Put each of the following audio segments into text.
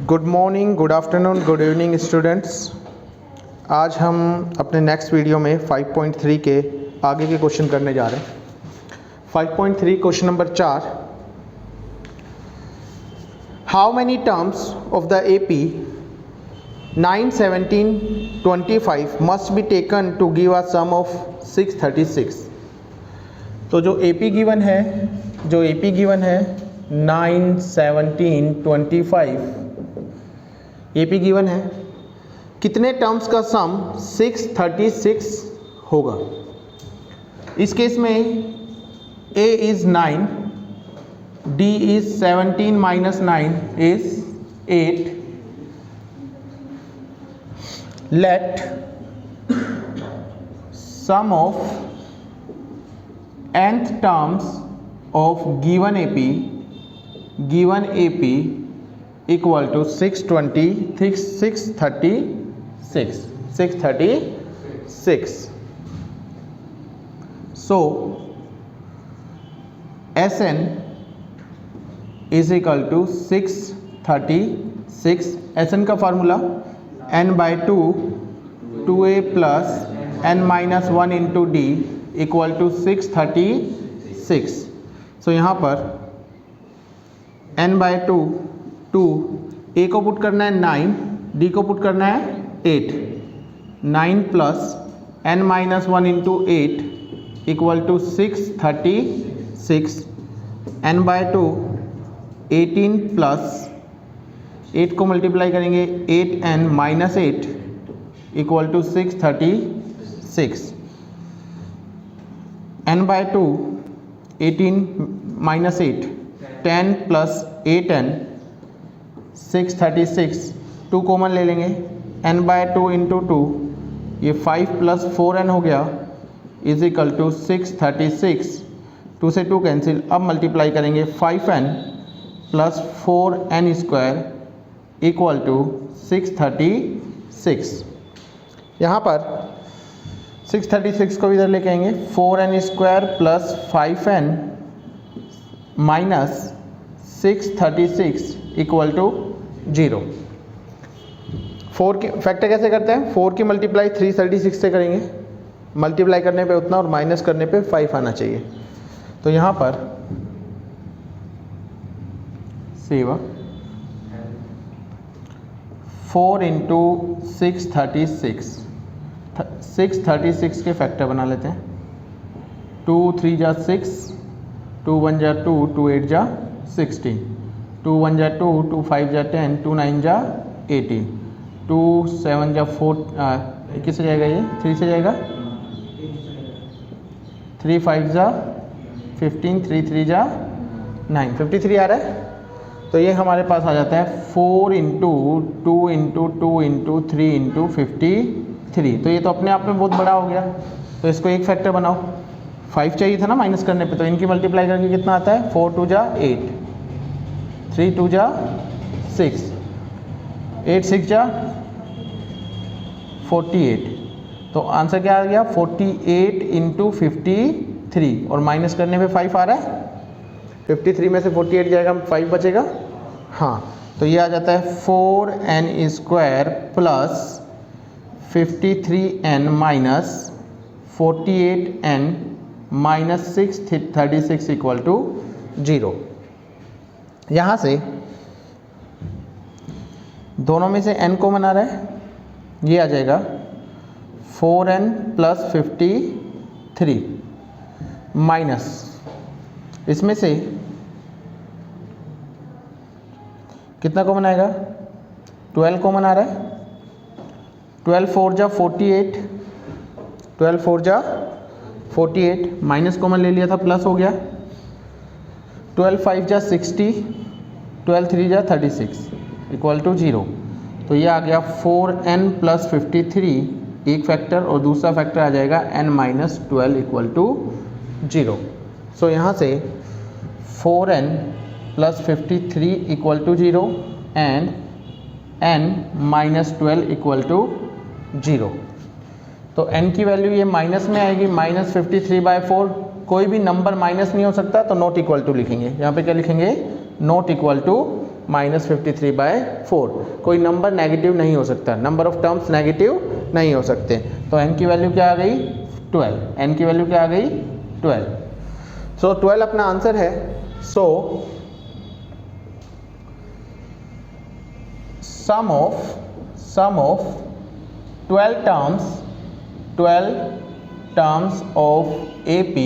Good morning, good afternoon, good evening students. आज हम अपने नेक्स्ट वीडियो में 5.3 के आगे के क्वेश्चन करने जा रहे हैं। 5.3 question number 4। How many terms of the AP 9, 17, 25 must be taken to give a sum of 636। तो जो AP गिवन है 9, 17, 25 AP गिवन है, कितने टर्म्स का सम 636 होगा। इस केस में A is 9, D is 17 minus 9 is 8। Let sum of nth terms of given AP equal to 636. So Sn is equal to 636. Sn का फार्मूला n/2 2a plus n minus 1 into d equal to 636। So यहाँ पर n/2 2 a को put करना है 9, d को put करना है 8। 9 plus n minus 1 into 8 equal to 636। n/2 18 plus 8 को मल्टीप्लाई करेंगे 8n minus 8 equal to 636। n/2 18 minus 8 10 plus 8n 636। 2 common ले लेंगे, n/2 इंटू 2 ये 5 प्लस 4n हो गया इज इक्वल टू 636। 2 से 2 कैंसिल। अब मल्टीप्लाई करेंगे 5n plus 4n square equal to 636। यहाँ पर 636 को इधर लेके आएंगे, 4n square plus 5n minus 636 equal to 0। 4 की फैक्टर कैसे करते हैं? 4 की मल्टीप्लाई 336 से करेंगे। मल्टीप्लाई करने पे उतना और माइनस करने पे 5 आना चाहिए। तो यहाँ पर सेवा 4 इंटू 636 के फैक्टर बना लेते हैं। 2 3 जा 6, 2 1 जा 2, 2 8 जा 16, 2 1 जा 2, 2 5 जा 10, 2 9 जा 18, 2 7 जा 4 किससे जाएगा? ये 3 से जाएगा। 3 5 जा 15, 3 3 जा 9, 53 आ रहा है। तो ये हमारे पास आ जाता है 4 इंटू 2 इंटू 2 इंटू 3 इंटू 53। तो ये तो अपने आप में बहुत बड़ा हो गया, तो इसको एक फैक्टर बनाओ। 5 चाहिए था ना माइनस करने पे, तो इनकी मल्टीप्लाई करके कितना आता है? 4 2 जा 8, 3 2 जा 6, 8 6 जा 48। तो आंसर क्या आ गया? 48 इंटू 53 और माइनस करने पे 5 आ रहा है। 53 में से 48 जाएगा, 5 बचेगा। हाँ, तो ये आ जाता है 4n square plus 53n minus 48n minus 636 equal to 0। यहाँ से दोनों में से n कॉमन आ रहा है, ये आ जाएगा 4n प्लस 53 माइनस इसमें से कितना कॉमन आएगा? 12 कॉमन आ रहा है। 12 4 जा 48, 12 4 जा 48 माइनस कॉमन ले लिया था, प्लस हो गया। 12 5 जा 60, 12 3 जा 36 इक्वल टू 0। तो ये आ गया 4n प्लस 53 एक फैक्टर, और दूसरा फैक्टर आ जाएगा n minus 12 equal to 0। So यहाँ से 4n plus 53 equal to 0 and n minus 12 equal to 0। तो n की वैल्यू ये माइनस में आएगी, -53/4 कोई भी नंबर माइनस नहीं हो सकता, तो नॉट इक्वल टू लिखेंगे। यहाँ पे क्या लिखेंगे, नॉट इक्वल टू -53/4। कोई नंबर नेगेटिव नहीं हो सकता, नंबर ऑफ टर्म्स नेगेटिव नहीं हो सकते। तो n की वैल्यू क्या आ गई, 12। n की वैल्यू क्या आ गई, 12। सो 12 अपना आंसर है। So sum of 12 terms of AP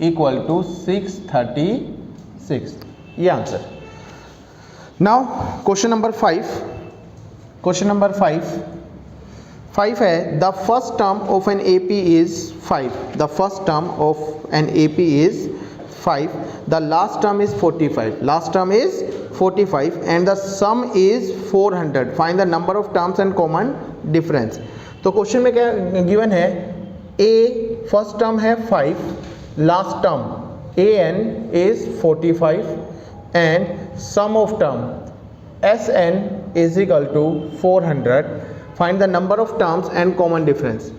equal to 636, ये आंसर। नाउ क्वेश्चन नंबर 5 है, the first term of an AP is 5, the first term of an AP is 5, the last term is 45 and the sum is 400, find the number of terms and common difference. तो question में क्या given है, A first term है 5, last term AN is 45 and sum of term SN is equal to 400, find the number of terms and common difference.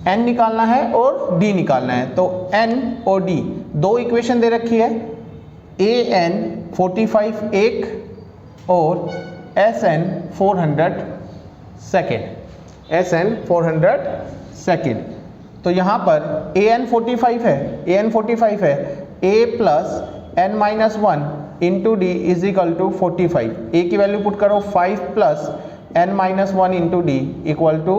n निकालना है और d निकालना है। तो n और d दो इक्वेशन दे रखी है, AN 45 एक और SN 400 सेकेंड। तो यहाँ पर AN 45 है, A plus n minus 1 into D is equal to 45। A की वैल्यू पुट करो, 5 plus n minus 1 into D equal to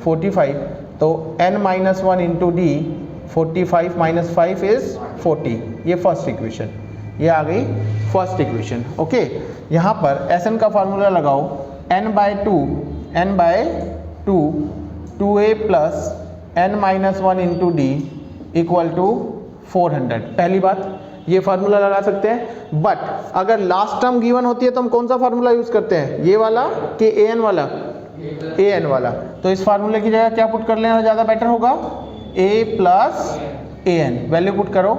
45। तो n minus 1 into D 45 minus 5 is 40, ये फर्स्ट इक्वेशन, ये आ गई फर्स्ट इक्वेशन। ओके, यहाँ पर Sn का formula लगाओ, n by 2 2a plus n minus 1 into D equal to 400। पहली बात ये फार्मूला लगा सकते हैं, बट अगर लास्ट टर्म गिवन होती है तो हम कौन सा फार्मूला यूज करते हैं, ये वाला कि an वाला, an वाला। तो इस फार्मूले की जगह क्या पुट कर लेना ज़्यादा बेटर होगा, a plus an, value put करो,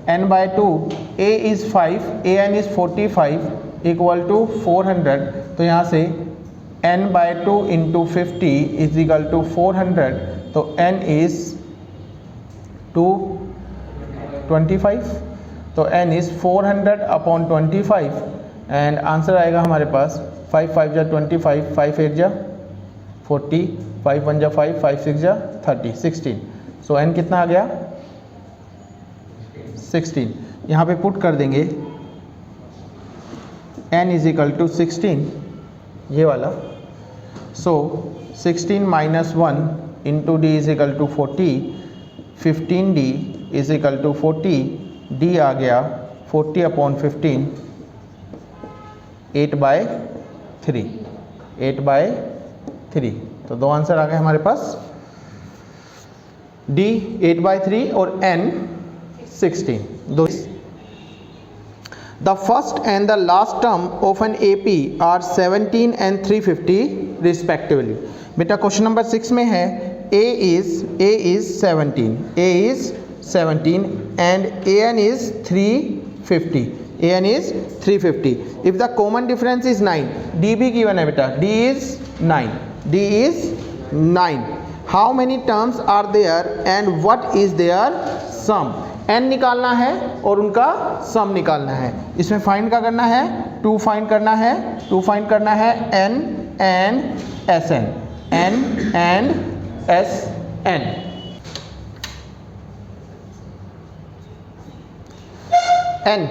n by 2 a is 5, an is 45 equal to 400। तो यहाँ से n by 2 into 50 is equal to 400, तो n इज 225, तो n is 400 upon 25 and answer आएगा हमारे पास 5 5 जा 25, 5 8 जा 40, 5 1 जा 5, 5 6 जा 30, 16। सो n कितना आ गया, 16। यहाँ पे पुट कर देंगे n इज इक्वल टू 16, ये वाला। So 16 minus 1 into D is equal to 40, 15d is equal to 40, d आ गया 40 अपॉन 15, 8/3। तो दो आंसर आ गए हमारे पास, d 8/3 और n 16। दो The first and the last term of an AP are 17 and 350 respectively. बेटा क्वेश्चन नंबर 6 में है A is 17 and AN is 350, AN is 350. If the common difference is 9, D भी given है बेटा, D is 9. How many terms are there and what is their sum? n निकालना है और उनका सम निकालना है। इसमें फाइंड क्या करना है, 2 फाइंड करना है n and Sn, n and Sn। n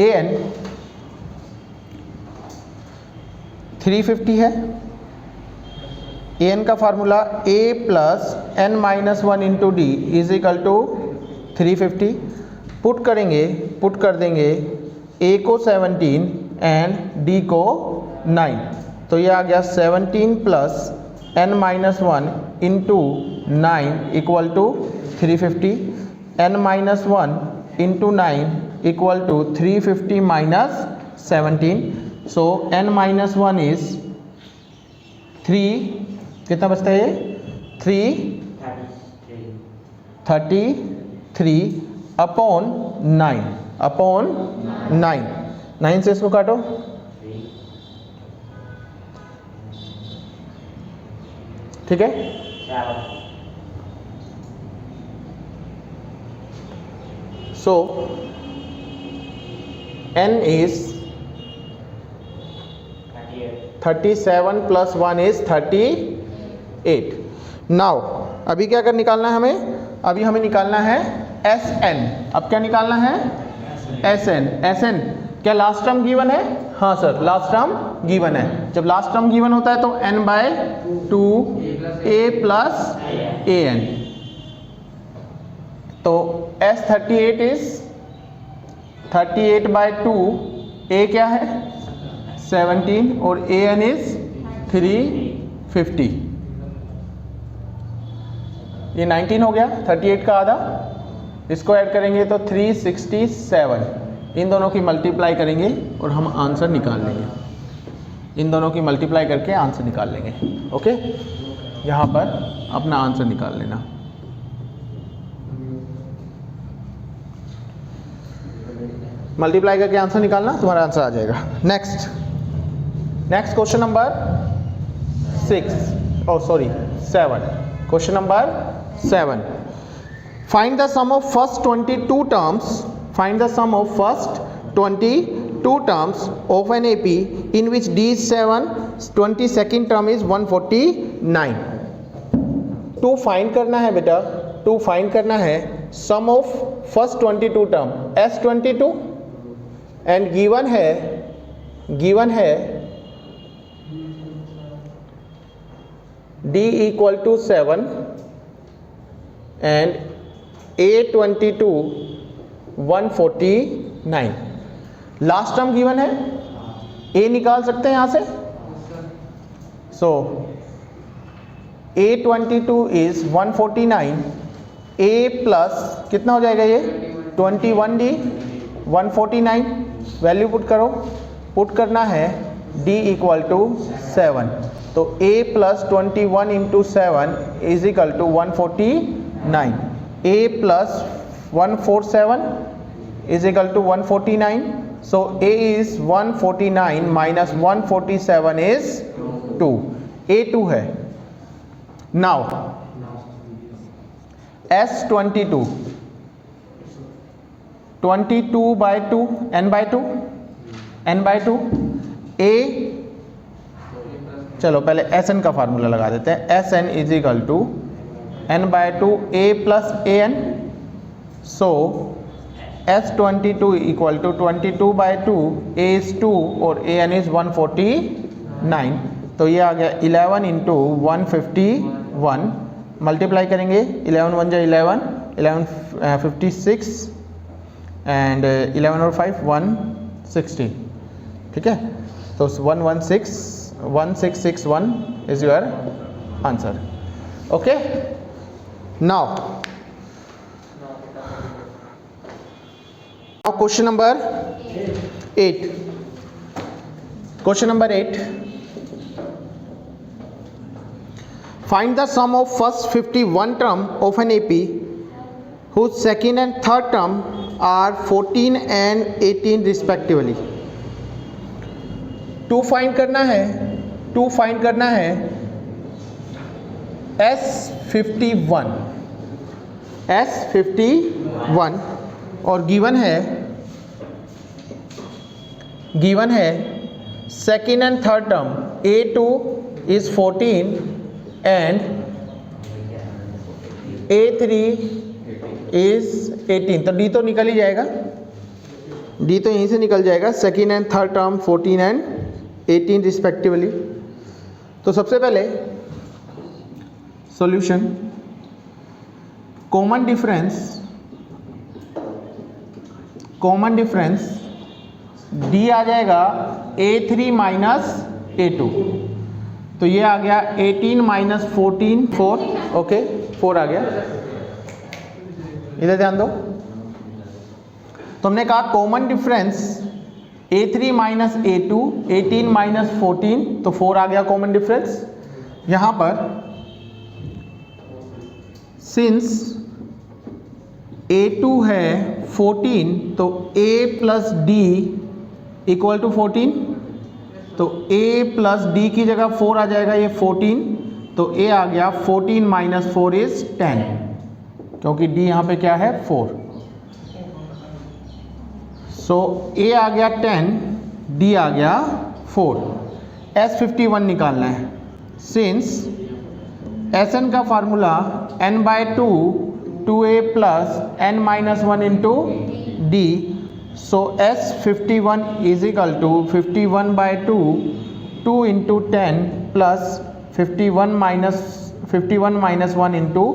an 350 है, an का formula a plus n minus 1 into D is equal to 350। Put कर देंगे a को 17 एंड d को 9। तो ये आ गया 17 plus n minus 1 into 9 equal to 350, n minus 1 into 9 equal to 350 minus 17। So n minus 1 is 3, कितना बचता है ये, 333 अपॉन 9 से इसको काटो, ठीक है, So n is 37 plus 1 is 38. Now अभी क्या कर निकालना है हमें? अभी हमें निकालना है Sn. अब क्या निकालना है? Sn. क्या लास्ट टर्म गिवन है? हाँ सर, लास्ट टर्म गिवन है. जब लास्ट टर्म गिवन होता है तो n by 2 a plus an. तो S38 इज 38 बाय 2, a क्या है 17 और an इज 350. ये 19 हो गया, 38 का आधा. इसको ऐड करेंगे तो 367. इन दोनों की मल्टीप्लाई करेंगे और हम आंसर निकाल लेंगे. इन दोनों की मल्टीप्लाई करके आंसर निकाल लेंगे. ओके, यहाँ पर अपना आंसर निकाल लेना. मल्टीप्लाई करके आंसर निकालना, तुम्हारा आंसर आ जाएगा. Next question number 7. Question number 7. Find the sum of first 22 terms. Find the sum of first 22 terms of an AP in which D7 22nd term is 149. To find करना है बेटा, to find करना है sum of first 22 term S22 and given है D equal to 7 and A22 149. Last term given है, A निकाल सकते हैं यहाँ से. सो A22 इज 149. A प्लस कितना हो जाएगा ये 21D 149. वैल्यू पुट करो. पुट करना है D इक्वल टू 7. तो A plus 21 into 7 is equal to 149. A plus 147 is equal to 149. So A is 149 minus 147 is 2. A2 है. Now S22 22 by 2 n by 2 A. चलो पहले Sn का formula लगा देते हैं. Sn is equal to n by 2 A plus an. So S22 equal to 22 by 2, A is 2 और an is 149. तो ये आ गया 11 इंटू 151. मल्टीप्लाई करेंगे 11 1 जा 11, 11 56 एंड 11 और 5 160. ठीक है, तो 1661 is your answer. Okay, now question number 8. Question number 8. Find the sum of first 51 term of an AP whose second and third term are 14 and 18 respectively. To find करना है S51 और given है second and third term A2 is 14 and A3 is 18. तो D तो निकल ही जाएगा, D तो यहीं से निकल जाएगा. Second and third term 14 and 18 respectively. तो सबसे पहले सॉल्यूशन, कॉमन डिफरेंस D आ जाएगा A3 माइनस A2. तो ये आ गया 18 माइनस 14 4. ओके, 4 आ गया. इधर ध्यान दो. तो हमने कहा common difference A3 minus A2, 18 minus 14, तो 4 आ गया कॉमन डिफरेंस. यहाँ पर सिंस A2 है 14, तो A plus D equal to 14. तो A प्लस D की जगह 4 आ जाएगा, ये 14 तो a आ गया 14 माइनस 4 इज 10, क्योंकि d यहाँ पे क्या है 4। सो a आ गया 10, d आ गया 4। S51 निकालना है। सिंस Sn का formula n by 2 2a plus n minus 1 into d, so S51 is equal to 51 by 2 2 into 10 plus 51 minus 1 into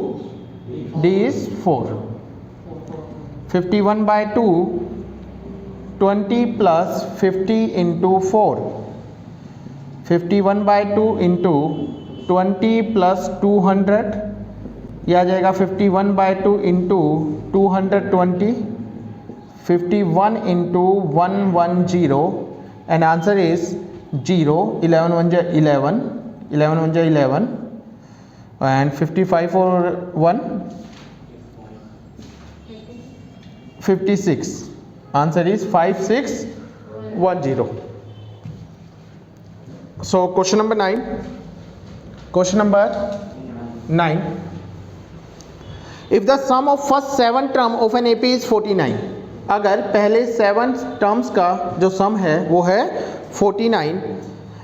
d is 4। 51 by 2 20 plus 50 into 4, 51 by 2 into 20 plus 200, यह आ जाएगा 51 by 2 into 220, 51 into 110 and answer is 0। 11 1 जा 11, 11 1 जा 11 and 55 और 1 56, answer is 5610। So question number 9, question number 9, if the sum of first 7 term of an AP is 49, अगर पहले 7 terms का जो सम है वो है 49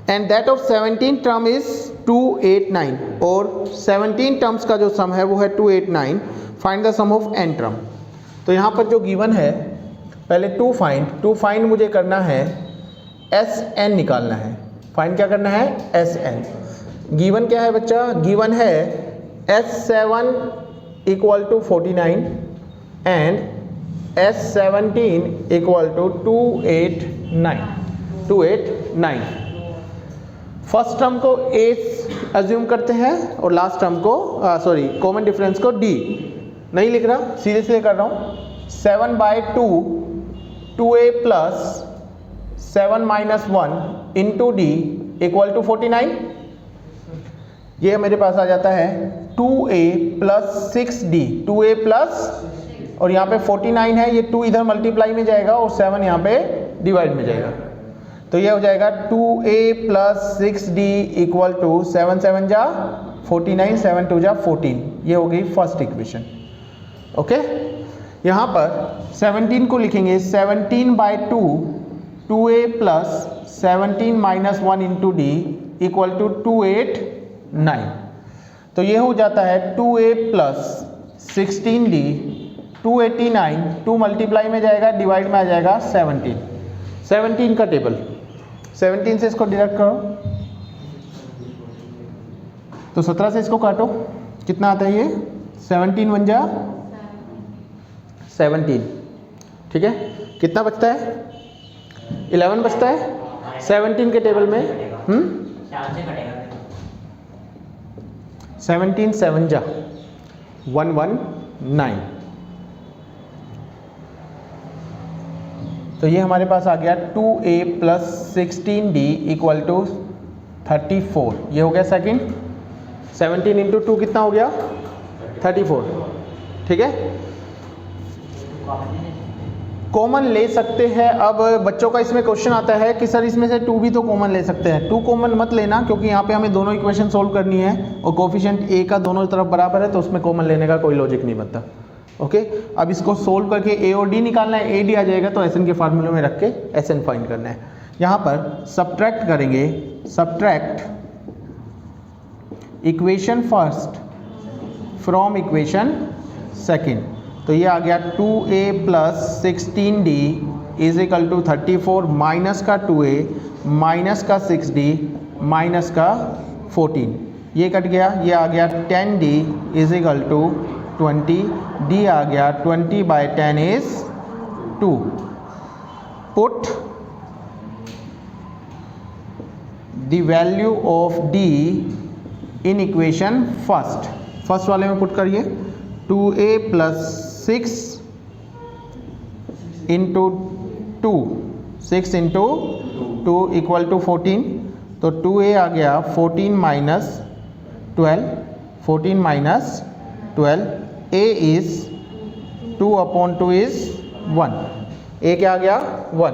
and that of 17 term is 289, और 17 टर्म्स का जो सम है वो है 289, find the sum of n term. तो यहाँ पर जो गिवन है, पहले टू फाइंड मुझे करना है Sn निकालना है। फाइंड क्या करना है Sn। गिवन क्या है बच्चा, गिवन है S7 equal to 49 and S17 equal to 289। First term को A अज्यूम करते हैं और लास्ट टर्म को कॉमन डिफरेंस को D नहीं लिख रहा, सीधे सीधे कर रहा हूँ। 7 by 2 2a plus 7 minus 1 into D equal to 49, ये मेरे पास आ जाता है 2a plus 6d, 2a plus और यहाँ पे 49 है, ये 2 इधर मल्टीप्लाई में जाएगा और 7 यहाँ पे डिवाइड में जाएगा, तो ये हो जाएगा 2a plus 6d equal to 7 7 जा 49, 7 2 जा 14, ये हो गई फर्स्ट इक्वेशन। ओके, यहाँ पर 17 को लिखेंगे 17 by 2 2a plus 17 minus 1 into D equal to 289, तो ये हो जाता है 2a प्लस 16d 289, 2 मल्टीप्लाई में जाएगा, डिवाइड में आ जाएगा 17 का टेबल। 17 से इसको डिडक्ट करो तो 17 से इसको काटो, कितना आता है ये 17 1 जा 17, ठीक है, कितना बचता है 11 बचता है 17 के टेबल में। 17 7 जा 119, तो ये हमारे पास आ गया 2a plus 16d equal to 34, ये हो गया सेकंड। 17 इंटू 2 कितना हो गया 34, ठीक है। कॉमन ले सकते हैं। अब बच्चों का इसमें क्वेश्चन आता है कि सर इसमें से 2 भी तो कॉमन ले सकते हैं। 2 कॉमन मत लेना, क्योंकि यहाँ पे हमें दोनों इक्वेशन सोल्व करनी है और कोफिशिएंट a का दोनों तरफ बराबर है, तो उसमें कॉमन लेने का कोई लॉजिक नहीं बनता। ओके, अब इसको सोल्व करके a और d निकालना है। a d आ जाएगा तो Sn के फार्मूले में रख के Sn फाइंड करना है। यहाँ पर सब्ट्रैक्ट करेंगे, subtract equation first from equation second, तो ये आ गया 2a plus 16d is equal to 34 minus का 2a माइनस का 6d माइनस का 14, ये कट गया, ये आ गया 10d is equal to 20, d आ गया 20 by 10 is 2। Put the value of d in equation first वाले में पुट करिए। 2a plus 6 into 2, 6 into 2 equal to 14, तो 2a आ गया 14 minus 12, 14 minus 12, a is 2 upon 2 is 1, a क्या आ गया 1।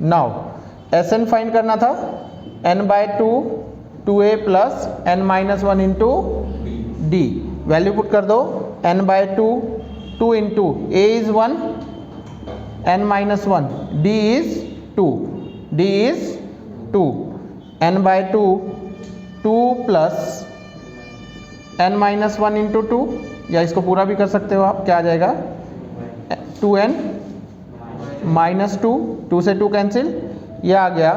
नाउ Sn फाइंड करना था, n by 2 2a plus n minus 1 into D. Value put कर दो, n by 2, 2 into a is 1, n minus 1, d is 2, d is 2, n by 2, 2 plus n minus 1 into 2, या इसको पूरा भी कर सकते हो आप, क्या आ जाएगा 2n माइनस 2, 2 से 2 कैंसिल, यह आ गया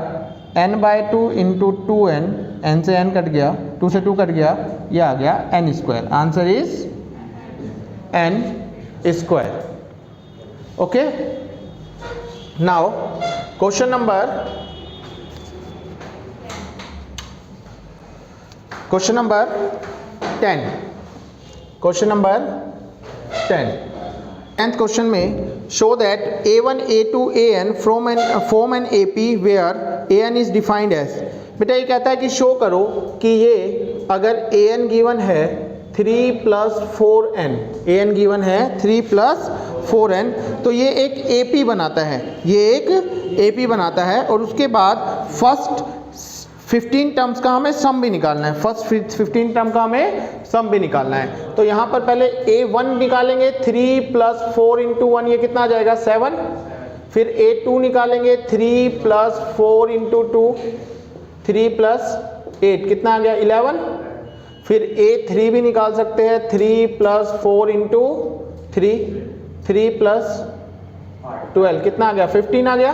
n by 2 into 2n, n से n कट गया, 2 से 2 कट गया, यह आ गया n square. Answer is n square. Okay, now question number 10। Question number 10, 10th question में show that a1 a2 an form an AP where an is defined as। बेटा ये कहता है कि शो करो कि ये अगर an गिवन है 3 प्लस 4n, an गिवन है 3 प्लस 4n, तो ये एक AP बनाता है, ये एक AP बनाता है। और उसके बाद फर्स्ट 15 टर्म्स का हमें सम भी निकालना है, फर्स्ट 15 टर्म का हमें सम भी निकालना है। तो यहाँ पर पहले a1 निकालेंगे, 3 प्लस 4 इंटू 1, ये कितना आ जाएगा 7। फिर a2 निकालेंगे, 3 प्लस 4 इंटू 2, 3 प्लस 8 कितना आ गया 11। फिर a3 भी निकाल सकते हैं, 3 प्लस 4 इंटू 3, 3 प्लस 12 कितना आ गया 15 आ गया।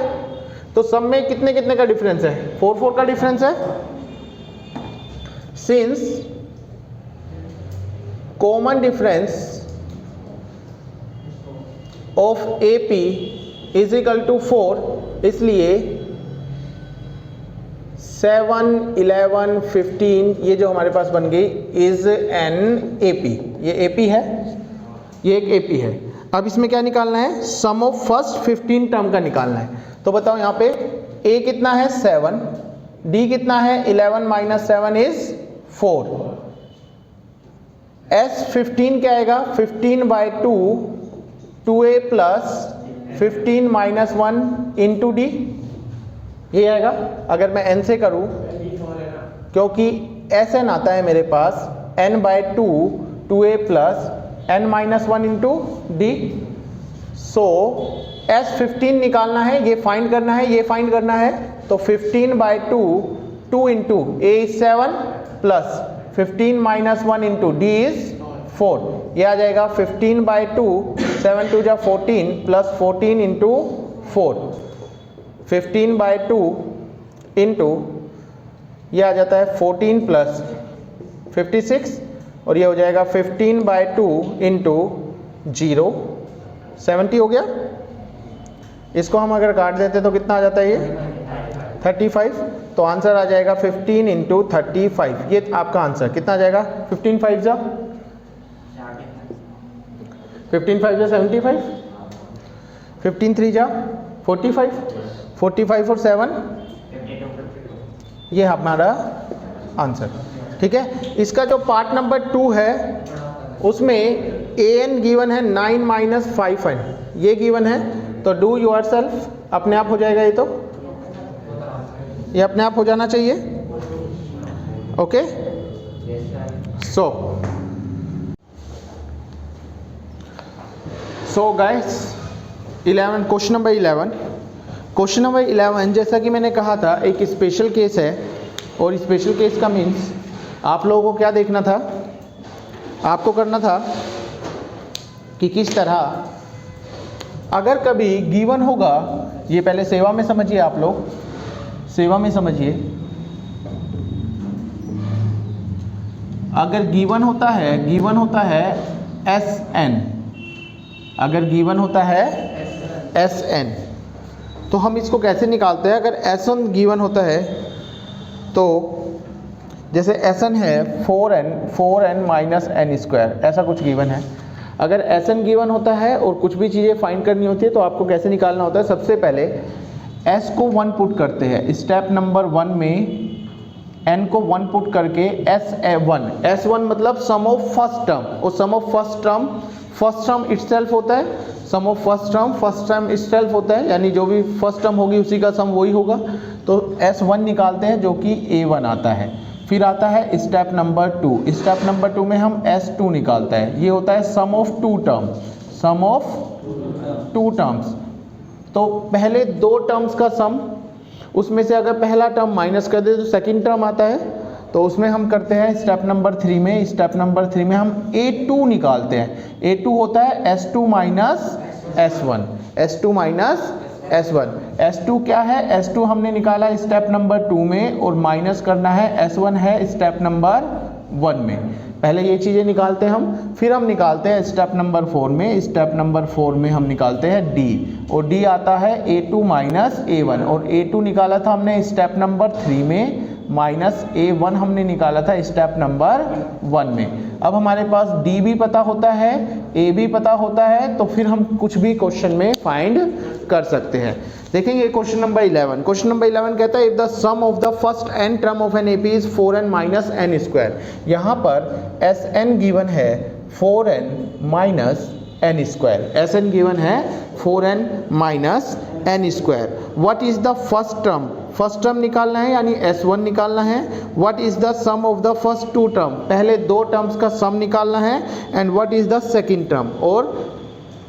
तो सब में कितने कितने का डिफरेंस है, 4 4 का डिफरेंस है। Since common difference of AP is equal to 4, इसलिए 7 11 15 ये जो हमारे पास बन गई इज एन AP। ये AP है, ये एक AP है। अब इसमें क्या निकालना है, सम ऑफ फर्स्ट 15 टर्म का निकालना है। तो बताओ यहाँ पे a कितना है 7, d कितना है 11 माइनस 7 इज 4, s 15 क्या आएगा 15 by 2, 2a plus 15 minus 1 into D, ये आएगा। अगर मैं n से करूँ, क्योंकि sn आता है मेरे पास n by 2, 2a plus n minus 1 into D. So S15 निकालना है, ये फाइंड करना है, ये फाइंड करना है। तो 15 by 2, 2 into a is 7 plus 15 minus 1 into d is 4, ये आ जाएगा 15 बाई 2, 7 2 जा 14 प्लस 14 इंटू 4, 15 बाई 2 इंटू ये आ जाता है 14 प्लस 56, और ये हो जाएगा 15 बाई 2 इंटू 0, 70 हो गया। इसको हम अगर काट देते तो कितना आ जाता है ये 35। तो आंसर आ जाएगा 15 इंटू 35, ये आपका आंसर कितना आ जाएगा 15 5 जा 75, 15 3 जा 45, 45 और 7 ये हमारा आंसर। ठीक है, इसका जो पार्ट नंबर 2 है उसमें an गिवन है 9 माइनस 5n, ये गिवन है। तो डू योर सेल्फ, अपने आप हो जाएगा ये, तो ये अपने आप हो जाना चाहिए। Okay, so guys 11, question number 11। Question number 11 जैसा कि मैंने कहा था एक स्पेशल केस है, और स्पेशल केस का मीन्स आप लोगों को क्या देखना था, आपको करना था कि किस तरह अगर कभी गिवन होगा, ये पहले सेवा में समझिए, आप लोग सेवा में समझिए। अगर गिवन होता है Sn, अगर गिवन होता है Sn, तो हम इसको कैसे निकालते हैं। अगर Sn गिवन होता है तो जैसे Sn है 4n माइनस n स्क्वायर, ऐसा कुछ गिवन है। अगर Sn गिवन होता है और कुछ भी चीज़ें फाइंड करनी होती है तो आपको कैसे निकालना होता है, सबसे पहले S को 1 पुट करते हैं, स्टेप नंबर 1 में n को 1 पुट करके S1 मतलब सम ऑफ फर्स्ट टर्म, और सम ऑफ फर्स्ट टर्म इटसेल्फ होता है, sum of first term itself होता है, यानी जो भी फर्स्ट टर्म होगी उसी का सम वही होगा। तो S1 निकालते हैं जो कि A1 आता है। फिर आता है स्टेप नंबर 2। स्टेप नंबर 2 में हम S2 निकालते हैं। ये होता है sum of two term, sum of two terms. तो पहले दो टर्म्स का सम, उसमें से अगर पहला टर्म माइनस कर दे तो सेकंड टर्म आता है। तो उसमें हम करते हैं स्टेप नंबर 3 में, स्टेप नंबर 3 में हम A2 निकालते हैं। A2 होता है S2 minus S1, S2 minus S1। S2 क्या है? S2 हमने निकाला स्टेप नंबर 2 में, और माइनस करना है S1 है स्टेप नंबर 1 में। पहले ये चीज़ें निकालते हैं हम, फिर हम निकालते हैं स्टेप नंबर 4 में। स्टेप नंबर 4 में हम निकालते हैं D, और D आता है A2 माइनस A1, और A2 निकाला था हमने स्टेप नंबर 3 में, माइनस A1 हमने निकाला था स्टेप नंबर 1 में। अब हमारे पास D भी पता होता है, A भी पता होता है, तो फिर हम कुछ भी क्वेश्चन में फाइंड कर सकते हैं। देखेंगे क्वेश्चन नंबर 11। क्वेश्चन नंबर 11 कहता है if the sum of the first n term of an AP is 4n minus n square. यहाँ पर Sn गिवन है 4n minus n square, Sn given है 4n minus n square. What is the first term? First term निकालना है यानी S1 निकालना है। What is the sum of the first two term? पहले दो टर्म्स का सम निकालना है। And what is the second term? और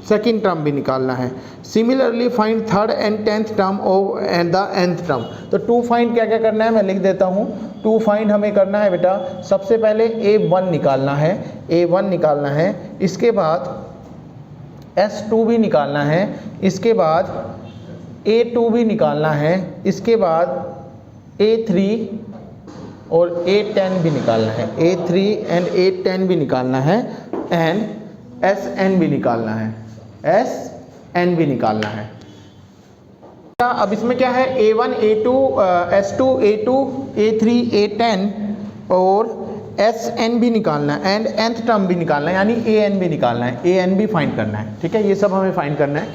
सेकंड टर्म भी निकालना है। Similarly find third and tenth term of and the nth term. तो टू फाइंड क्या क्या करना है मैं लिख देता हूँ। टू फाइंड हमें करना है बेटा, सबसे पहले A1 निकालना है, A1 निकालना है, इसके बाद S2 भी निकालना है, इसके बाद A2 भी निकालना है, इसके बाद A3 और A10 भी निकालना है, A3 एंड A10 भी निकालना है, एंड Sn भी निकालना है, Sn भी निकालना है। अब इसमें क्या है? A1, A2, S2, A2, A3, A10 और Sn भी निकालना है, एंड nth टर्म भी निकालना है, यानी An भी निकालना है, An भी फाइंड करना है। ठीक है, ये सब हमें फाइंड करना है।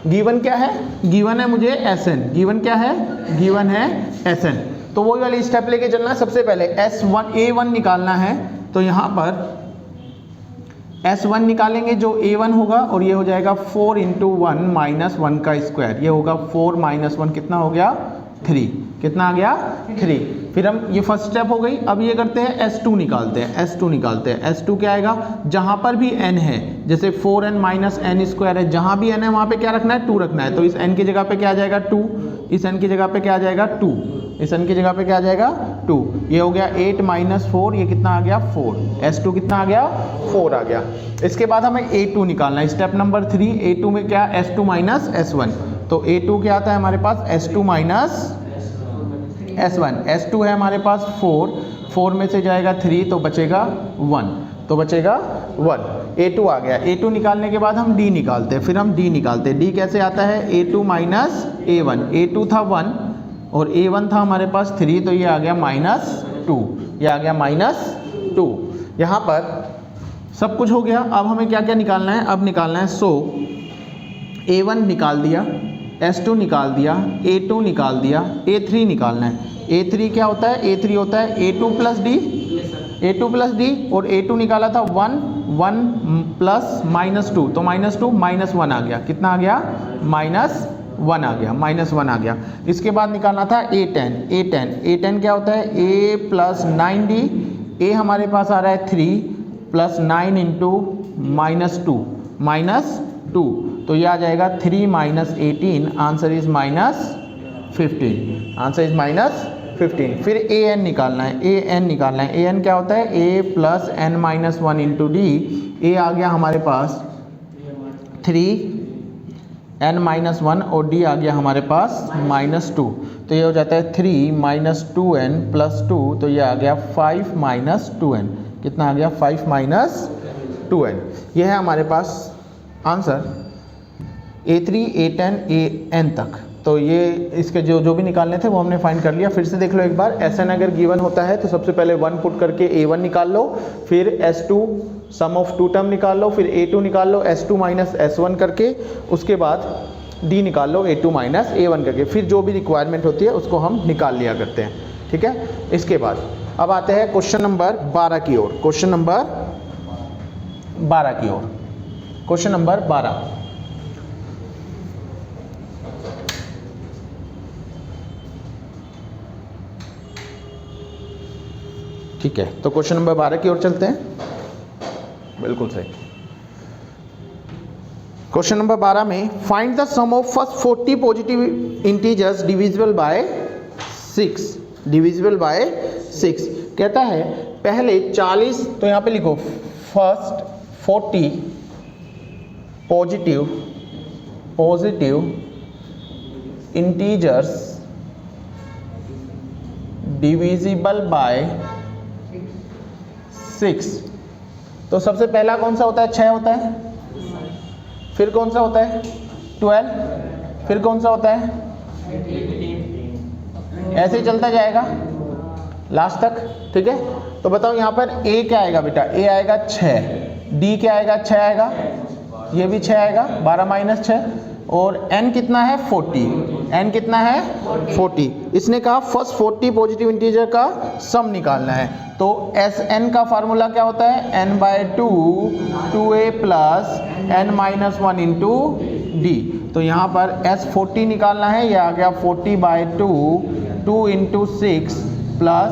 गिवन क्या है? गिवन है मुझे Sn। गिवन क्या है? गिवन है Sn। तो वही वाली स्टेप लेके चलना है। सबसे पहले A1 निकालना है, तो यहाँ पर S1 निकालेंगे जो A1 होगा, और ये हो जाएगा 4 इंटू 1 माइनस 1 का स्क्वायर। ये होगा 4 माइनस 1 कितना हो गया? 3। कितना आ गया? 3। फिर हम ये फर्स्ट स्टेप हो गई। अब ये करते हैं S2 निकालते हैं, S2 निकालते हैं। S2 क्या आएगा? जहाँ पर भी n है, जैसे 4n माइनस n स्क्वायर है, जहाँ भी n है वहाँ पे क्या रखना है? 2 रखना है। तो इस n की जगह पे क्या आ जाएगा? 2। इस n की जगह पे क्या आ जाएगा? 2। इस n की जगह पे क्या आ जाएगा? 2। ये हो गया 8 माइनस 4, ये कितना आ गया? 4। S2 कितना आ गया? 4 आ गया। इसके बाद हमें A2 निकालना है। स्टेप नंबर 3, A2 में क्या? S2 minus S1। तो A2 क्या आता है हमारे पास? S2 minus S1। S2 है हमारे पास 4, 4 में से जाएगा 3 तो बचेगा 1, तो बचेगा 1। A2 आ गया। A2 निकालने के बाद हम D निकालते हैं, फिर हम D निकालते हैं। D कैसे आता है? A2 minus A1। A2 था 1 और A1 था हमारे पास 3, तो ये आ गया -2। ये आ गया -2। यहाँ पर सब कुछ हो गया। अब हमें क्या क्या निकालना है? अब निकालना है A1 निकाल दिया, S2 निकाल दिया, A2 निकाल दिया, A3 निकालना है। A3 क्या होता है? A3 होता है A2 plus D, A2 plus D, और A2 निकाला था 1 प्लस -2, तो -2 -1 आ गया। कितना आ गया? -1 आ गया, -1 आ गया। इसके बाद निकालना था A10। A10 क्या होता है? A plus 9D। A हमारे पास आ रहा है 3 प्लस 9 इंटू -2, तो ये आ जाएगा 3 minus 18, answer is -15। Answer is -15। फिर an निकालना है, an निकालना है। an क्या होता है? a plus n minus 1 into D. a आ गया हमारे पास 3n माइनस 1 और d आ गया हमारे पास -2, तो ये हो जाता है 3 माइनस 2n प्लस 2, तो ये आ गया 5 माइनस 2n। कितना आ गया? 5 माइनस 2n। ये है हमारे पास आंसर A3, A10, AN तक। तो ये इसके जो भी निकालने थे वो हमने फाइंड कर लिया। फिर से देख लो एक बार। Sn अगर गिवन होता है तो सबसे पहले 1 पुट करके A1 निकाल लो, फिर S2 some of two term निकाल लो, फिर A2 निकाल लो S2 माइनस S1 करके, उसके बाद D निकाल लो A2 माइनस A1 करके। फिर जो भी रिक्वायरमेंट होती है उसको हम निकाल लिया करते हैं। ठीक है, इसके बाद अब आते हैं क्वेश्चन नंबर 12 की ओर। क्वेश्चन नंबर 12 की ओर। Question number 12। ठीक है, तो क्वेश्चन नंबर 12 की ओर चलते हैं। बिल्कुल सही। क्वेश्चन नंबर 12 में find the sum of first 40 positive integers divisible by 6, divisible by 6। कहता है पहले 40, तो यहाँ पे लिखो first 40 positive integers divisible by 6। तो सबसे पहला कौन सा होता है? 6 होता है। फिर कौन सा होता है? 12। फिर कौन सा होता है? 18। ऐसे ही चलता जाएगा लास्ट तक। ठीक है, तो बताओ यहाँ पर ए क्या आएगा बेटा? ए आएगा 6, डी क्या आएगा? 6 आएगा, ये भी 6 आएगा, 12 माइनस 6, और n कितना है? 40। n कितना है? 40। इसने कहा फर्स्ट 40 पॉजिटिव इंटीजर का सम निकालना है। तो Sn का फार्मूला क्या होता है? n/2 2a plus n minus 1 into D. तो यहाँ पर S40 निकालना है, ये आ गया 40/2 2 इंटू 6 प्लस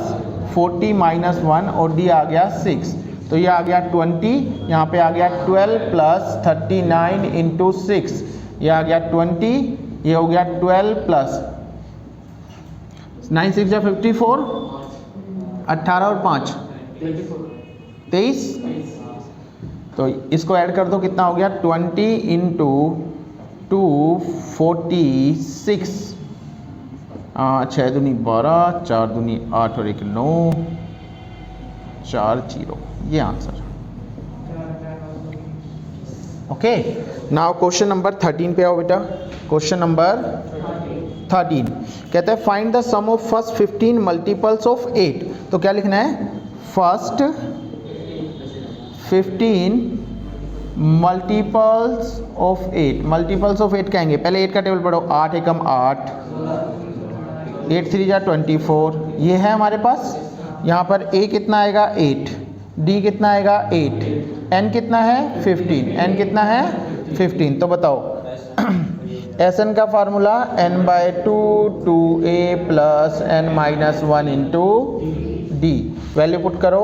40 माइनस 1, और डी आ गया 6। तो ये आ गया 20, यहाँ पे आ गया 12 प्लस 39 इंटू 6, ये आ गया 20, ये हो गया 12 प्लस 9 6 54, 18 और 5 23। तो इसको ऐड कर दो, कितना हो गया? 20 इंटू 2 46, 6 दूनी 12, 4 दूनी 8 और 1 9, 4 0, ये answer. Okay, now question number 13 पे आओ बेटा। क्वेश्चन नंबर 13 कहता है find the sum of first 15 multiples of 8। तो क्या लिखना है? First 15 multiples of 8। Multiples of 8 कहेंगे, पहले 8 का टेबल पढ़ो। 8 एकम 8, 8 3 जा 24, ये है हमारे पास। यहाँ पर a कितना आएगा? 8, d कितना आएगा? 8, n कितना है? 15, n कितना है? 15। तो बताओ Sn का फार्मूला n/2 2a plus n minus 1 into D. Value put करो,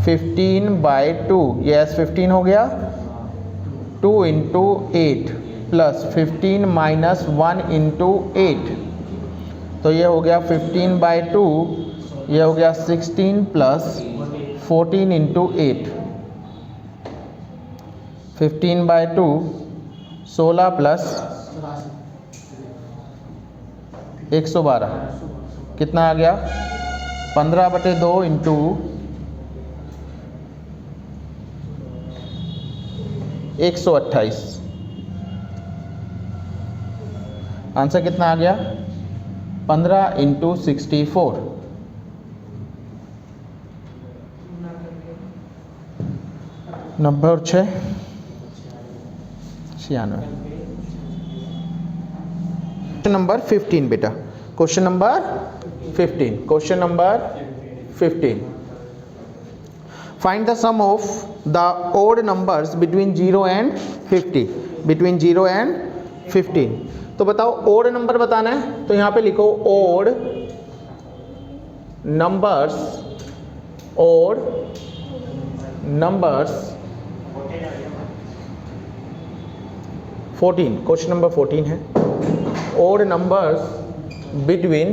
15/2, ये S15 हो गया, 2 इंटू 8 प्लस 15 माइनस 1 इंटू 8, तो ये हो गया 15/2, ये हो गया 16 प्लस 14 इंटू 8, 15/2 16 प्लस 112, कितना आ गया? 15/2 इंटू 128। आंसर कितना आ गया? 15 इंटू 64। 90 और 6 96। क्वेश्चन नंबर 15 बेटा। Question number 15। Question number 15 find the sum of the odd numbers between 0 and 50। Between 0 and 15। तो बताओ ओड नंबर बताना है, तो यहाँ पे लिखो odd numbers, odd numbers 14। Question number 14 है। Odd numbers between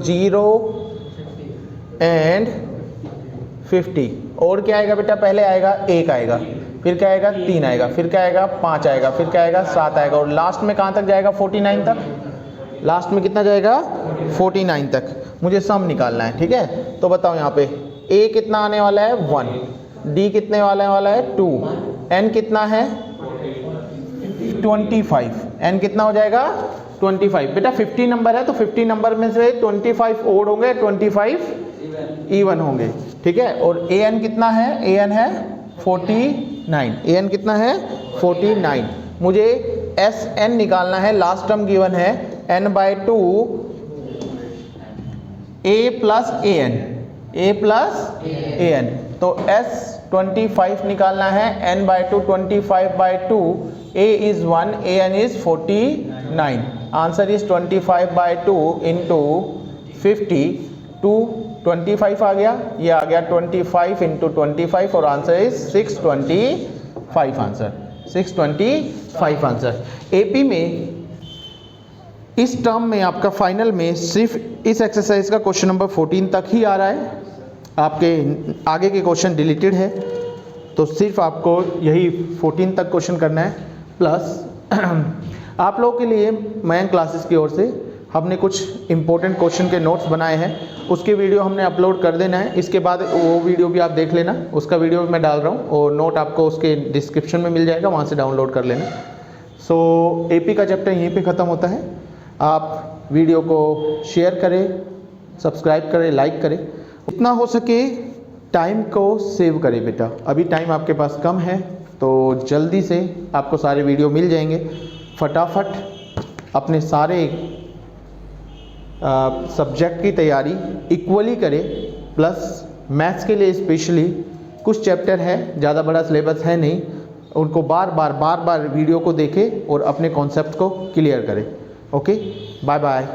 0 and 50। और क्या आएगा बेटा? पहले आएगा 1 आएगा, फिर क्या आएगा? 3 आएगा, फिर क्या आएगा? 5 आएगा, फिर क्या आएगा? 7 आएगा, और लास्ट में कहाँ तक जाएगा? 49 तक। लास्ट में कितना जाएगा? 49 तक। मुझे सम निकालना है, ठीक है। तो बताओ यहाँ पे a कितना आने वाला है? 1, d कितने वाला है? 2, n कितना है? 25, n कितना हो जाएगा? 25। बेटा 50 नंबर है, तो 50 नंबर में से 25 ओड होंगे, 25 इवन होंगे, ठीक है। और an कितना है? an है 49। an कितना है? 49। मुझे Sn निकालना है, लास्ट टर्म गिवन है n/2 a plus an, a plus an। तो S25 निकालना है, n/2 25/2, a is 1, an is 49। Answer is 25/2 into 50, 225 आ गया, ये आ गया 25 इंटू 25 और answer is 625 answer, 625 answer. AP में इस टर्म में आपका फाइनल में सिर्फ इस एक्सरसाइज का क्वेश्चन नंबर 14 तक ही आ रहा है, आपके आगे के क्वेश्चन डिलीटेड है, तो सिर्फ आपको यही 14 तक क्वेश्चन करना है। प्लस आप लोगों के लिए मैन क्लासेस की ओर से हमने कुछ इंपॉर्टेंट क्वेश्चन के नोट्स बनाए हैं, उसके वीडियो हमने अपलोड कर देना है। इसके बाद वो वीडियो भी आप देख लेना, उसका वीडियो मैं डाल रहा हूँ और नोट आपको उसके डिस्क्रिप्शन में मिल जाएगा, वहाँ से डाउनलोड कर लेना। सो एपी का चैप्टर यहीं पे ख़त्म होता है। आप वीडियो को शेयर करें, सब्सक्राइब करें, लाइक करें, उतना हो सके टाइम को सेव करें बेटा। अभी टाइम आपके पास कम है, तो जल्दी से आपको सारे वीडियो मिल जाएंगे। फटाफट अपने सारे सब्जेक्ट की तैयारी इक्वली करें, प्लस मैथ्स के लिए स्पेशली कुछ चैप्टर है, ज़्यादा बड़ा सिलेबस है नहीं, उनको बार बार वीडियो को देखें और अपने कॉन्सेप्ट को क्लियर करें। Okay, bye bye.